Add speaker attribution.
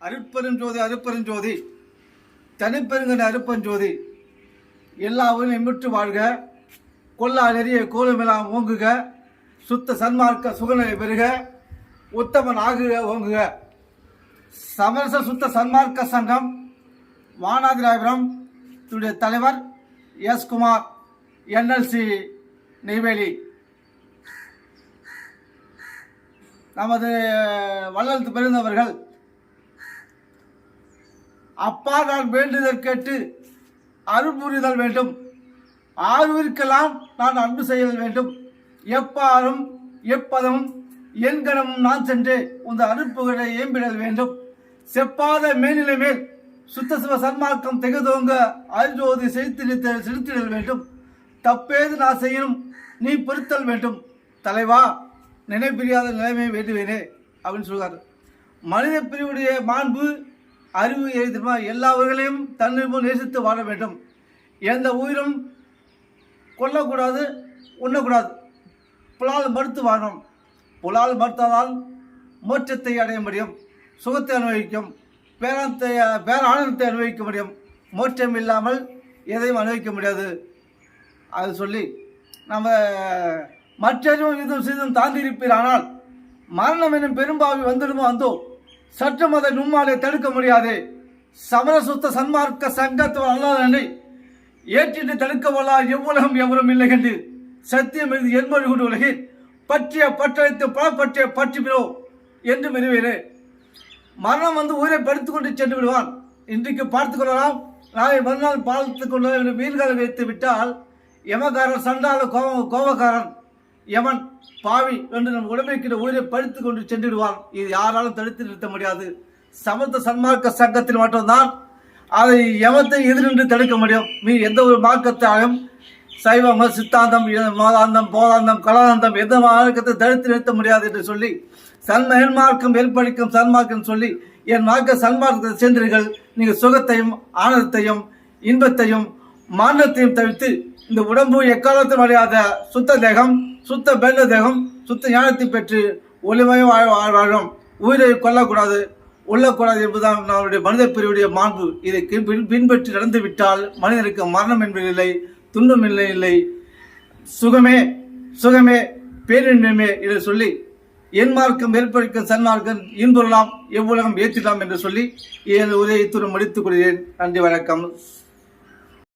Speaker 1: அருட்பெருஞ்சோதி அருட்பெருஞ்சோதி தனிப்பெருங்கன அருப்பஞ்சோதி எல்லா உயிரும் எம்பிட்டு வாழ்க. கொல்லா நெறிய கோலமெல்லாம் ஓங்குக. சுத்த சன்மார்க்க சுகநிலை பெறுக. உத்தமன் ஆகுக ஓங்குக. சமரச சுத்த சன்மார்க்க சங்கம் வானாதிராபுரம் தலைவர் எஸ் குமார், NLC நெய்வேலி. நமது வள்ளல் பெருந்தவர்கள் அப்பா நான் வேண்டுதல் கேட்டு அருள் புரிதல் வேண்டும். ஆறுவிற்கெல்லாம் நான் அன்பு செய்தல் வேண்டும். எப்பாரும் எப்பதமும் என் கணமும் நான் சென்று உந்த அருட்புகளை ஏம்பிடல் வேண்டும். செப்பாத மேனிலை மேல் சுத்த சிவ சன்மார்க்கம் திகதோங்க அருஜோதி செலுத்திடல் வேண்டும். தப்பேது நான் செய்யணும் நீ பொறுத்தல் வேண்டும். தலைவா நினைப்பிரியாத நிலைமை வேண்டுவேனே அப்படின்னு சொல்றாரு. மனித பிரிவுடைய மாண்பு அறிவு எழுதுமா எல்லா உயிர்களையும் தன்னிருப்பும் நேசித்து வாழ வேண்டும். எந்த உயிரும் கொல்லக்கூடாது, உண்ணக்கூடாது. புலால் மறுத்து வாழணும். புலால் மறுத்ததால் மோட்சத்தை அடைய முடியும், சுகத்தை அனுபவிக்கும், பேரானந்தத்தை அனுபவிக்க முடியும். மோட்சம் இல்லாமல் எதையும் அனுபவிக்க முடியாது. அது சொல்லி நம்ம மற்றொரு இதுவும் சிறிதும் தாண்டியிருப்பீர். ஆனால் மரணம் என்னும் பெரும்பாவி வந்துடுமோ வந்தோ சற்றும் அதை நும்மாலே தடுக்க முடியாது. சமரசுத்த சன்மார்க்க சங்கத்துவ அல்லாதனை ஏற்றிட்டு தடுக்க வல்லா எவ்வுலகம் எவரும் இல்லை என்று சத்தியம் எழுதி என்மொழி கொண்டு உலகில் பற்றிய பற்றழைத்து பல பற்றிய பற்றிவிடோ என்று மெருவேனே. மரணம் வந்து உயிரை படுத்துக் கொண்டு சென்று விடுவான். இன்றைக்கு பார்த்துக் கொள்ளலாம், நாளை மறுநாள் பார்த்துக் கொள்ள மீன்களை வைத்து விட்டால் யமகாரன் சண்டால கோபக்காரன் யமன் பாவி என்று நம் உடமைக்கிற உயிரை படுத்துக் கொண்டு சென்றுடுவான். இது யாராலும் தடுத்து நிறுத்த முடியாது. சமத்த சன்மார்க்க சங்கத்தில் மட்டும்தான் அதை யமத்தை எதிரின்று தடுக்க முடியும். எந்த ஒரு மார்க்கத்தாலும் சைவம் சித்தாந்தம் மதாந்தம் போதாந்தம் கலானந்தம் எந்த மார்க்கத்தை தடுத்து நிறுத்த முடியாது என்று சொல்லி என் மார்க்கம் ஏற்பழிக்கும் சன்மார்க்கம் சொல்லி என் மார்க்க சன்மார்க்கத்தை சேர்ந்தீர்கள். நீங்கள் சுகத்தையும் ஆனந்தத்தையும் இன்பத்தையும் மானத்தையும் தவிர்த்து இந்த உடம்பு எக்காலத்தில் அடையாத சுத்த தேகம், சுத்த பெல்ல தேகம், சுத்த ஞானத்தை பெற்று ஒளிமயம் வாழும். உயிரை கொல்லக்கூடாது, உள்ளக்கூடாது என்பதுதான் நம்முடைய மனித பிரிவுடைய மாண்பு. இதை பின்பற்றி நடந்துவிட்டால் மனிதனுக்கு மரணம் என்பதில்லை, துன்பம் இல்லை, சுகமே சுகமே பேரின்பமே என்று சொல்லி என் மார்க்கம் ஏற்படுத்த சன்மார்க்கம் இன்புறலாம் எவ்வுலகம் ஏற்றிடலாம் என்று சொல்லி என் உரையை இத்துடன் முடித்துக் கொள்கிறேன். நன்றி, வணக்கம்.